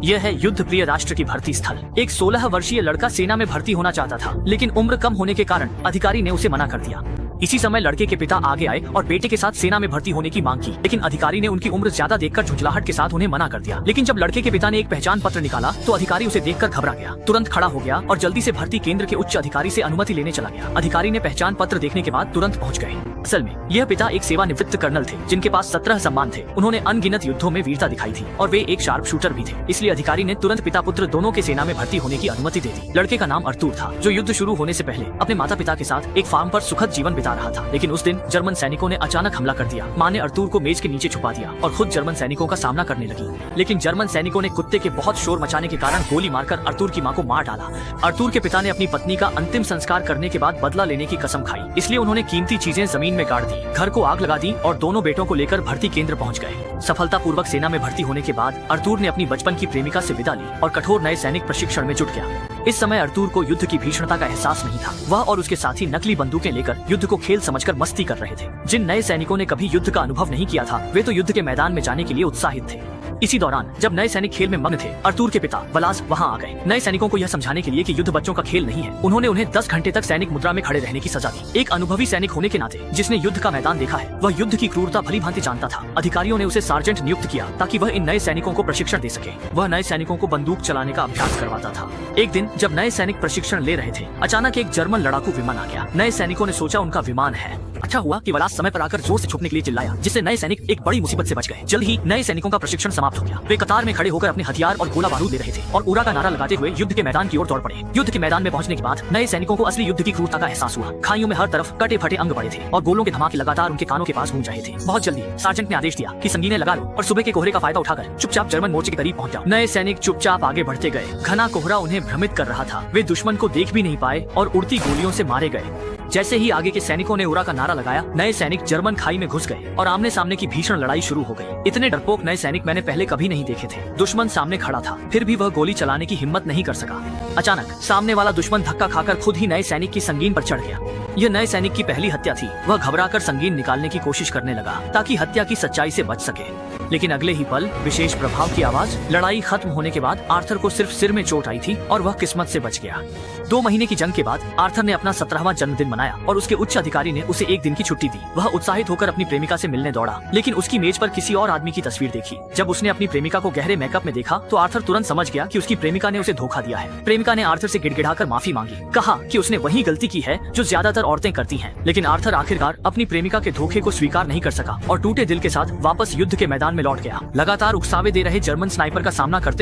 यह है युद्ध प्रिय राष्ट्र की भर्ती स्थल। एक 16 वर्षीय लड़का सेना में भर्ती होना चाहता था, लेकिन उम्र कम होने के कारण अधिकारी ने उसे मना कर दिया। इसी समय लड़के के पिता आगे आए और बेटे के साथ सेना में भर्ती होने की मांग की, लेकिन अधिकारी ने उनकी उम्र ज्यादा देखकर झुंझलाहट के साथ उन्हें मना कर दिया। लेकिन जब लड़के के पिता ने एक पहचान पत्र निकाला तो अधिकारी उसे देखकर घबरा गया, तुरंत खड़ा हो गया और जल्दी से भर्ती केंद्र के उच्च अधिकारी से अनुमति लेने चला गया। अधिकारी ने पहचान पत्र देखने के बाद तुरंत पहुंच गए। असल में यह पिता एक सेवानिवृत्त कर्नल थे, जिनके पास 17 सम्मान थे। उन्होंने अनगिनत युद्धों में वीरता दिखाई थी और वे एक शार्प शूटर भी थे। इसलिए अधिकारी ने तुरंत पिता पुत्र दोनों के सेना में भर्ती होने की अनुमति दे दी। लड़के का नाम अर्तुर था, जो युद्ध शुरू होने से पहले अपने माता पिता के साथ एक फार्म पर सुखद जीवन बिता रहा था। लेकिन उस दिन जर्मन सैनिकों ने अचानक हमला कर दिया। माँ ने अर्तुर को मेज के नीचे छुपा दिया और खुद जर्मन सैनिकों का सामना करने लगी। लेकिन जर्मन सैनिकों ने कुत्ते के बहुत शोर मचाने के कारण गोली मारकर अर्तुर की माँ को मार डाला। अर्तुर के पिता ने अपनी पत्नी का अंतिम संस्कार करने के बाद बदला लेने की कसम खाई, इसलिए उन्होंने कीमती चीजें जमीन में गाड़ दी, घर को आग लगा दी और दोनों बेटों को लेकर भर्ती केंद्र पहुंच गए। सफलतापूर्वक सेना में भर्ती होने के बाद अर्तुर ने अपनी बचपन की प्रेमिका से विदा ली और कठोर नए सैनिक प्रशिक्षण में जुट गया। इस समय अर्तुर को युद्ध की भीषणता का एहसास नहीं था। वह और उसके साथी नकली बंदूकें लेकर युद्ध को खेल समझकर मस्ती कर रहे थे। जिन नए सैनिकों ने कभी युद्ध का अनुभव नहीं किया था, वे तो युद्ध के मैदान में जाने के लिए उत्साहित थे। इसी दौरान जब नए सैनिक खेल में मग्न थे, अर्तुर के पिता वलास वहां आ गए। नए सैनिकों को यह समझाने के लिए कि युद्ध बच्चों का खेल नहीं है, उन्होंने उन्हें 10 घंटे तक सैनिक मुद्रा में खड़े रहने की सजा दी। एक अनुभवी सैनिक होने के नाते जिसने युद्ध का मैदान देखा है, वह युद्ध की क्रूरता भली भांति जानता था। अधिकारियों ने उसे सार्जेंट नियुक्त किया ताकि वह इन नए सैनिकों को प्रशिक्षण दे सके। वह नए सैनिकों को बंदूक चलाने का अभ्यास करवाता था। एक दिन जब नए सैनिक प्रशिक्षण ले रहे थे, अचानक एक जर्मन लड़ाकू विमान आ गया। नए सैनिकों ने सोचा उनका विमान है। अच्छा हुआ कि वलास समय पर आकर जोर से छुपने के लिए चिल्लाया, जिससे नए सैनिक एक बड़ी मुसीबत से बच गए। जल्द ही नए सैनिकों का प्रशिक्षण समाप्त हो गया। वे कतार में खड़े होकर अपने हथियार और गोला बारूद ले रहे थे और उरा का नारा लगाते हुए युद्ध के मैदान की ओर दौड़ पड़े। युद्ध के मैदान में पहुंचने के बाद नए सैनिकों को असली युद्ध की क्रूरता का एहसास हुआ। खाइयों में हर तरफ कटे फटे अंग पड़े थे और गोलों के धमाके लगातार उनके कानों के पास गूंज रहे थे। बहुत जल्दी सार्जेंट ने आदेश दिया कि संगीनें लगा लो और सुबह के कोहरे का फायदा उठाकर चुपचाप जर्मन मोर्चे के करीब पहुंच जाओ। नए सैनिक चुपचाप आगे बढ़ते गए। घना कोहरा उन्हें भ्रमित कर रहा था। वे दुश्मन को देख भी नहीं पाए और उड़ती गोलियों से मारे गए। जैसे ही आगे के सैनिकों ने उरा का नारा लगाया, नए सैनिक जर्मन खाई में घुस गए और आमने सामने की भीषण लड़ाई शुरू हो गई। इतने डरपोक नए सैनिक मैंने पहले कभी नहीं देखे थे। दुश्मन सामने खड़ा था, फिर भी वह गोली चलाने की हिम्मत नहीं कर सका। अचानक सामने वाला दुश्मन धक्का खाकर खुद ही नए सैनिक की संगीन पर चढ़ गया। यह नए सैनिक की पहली हत्या थी। वह घबराकर संगीन निकालने की कोशिश करने लगा ताकि हत्या की सच्चाई से बच सके। लेकिन अगले ही पल विशेष प्रभाव की आवाज। लड़ाई खत्म होने के बाद आर्थर को सिर्फ सिर में चोट आई थी और वह किस्मत से बच गया। 2 महीने की जंग के बाद आर्थर ने अपना 17वां जन्मदिन मनाया और उसके उच्च अधिकारी ने उसे 1 दिन की छुट्टी दी। वह उत्साहित होकर अपनी प्रेमिका से मिलने दौड़ा, लेकिन उसकी मेज पर किसी और आदमी की तस्वीर देखी। जब उसने अपनी प्रेमिका को गहरे मेकअप में देखा तो आर्थर तुरंत समझ गया कि उसकी प्रेमिका ने उसे धोखा दिया है। प्रेमिका ने आर्थर से गिड़गिड़ाकर माफी मांगी, कहा कि उसने वही गलती की है जो ज्यादातर औरतें करती हैं। लेकिन आर्थर आखिरकार अपनी प्रेमिका के धोखे को स्वीकार नहीं कर सका और टूटे दिल के साथ वापस युद्ध के मैदान में लौट गया। लगातार उकसावे दे रहे जर्मन स्नाइपर का सामना करते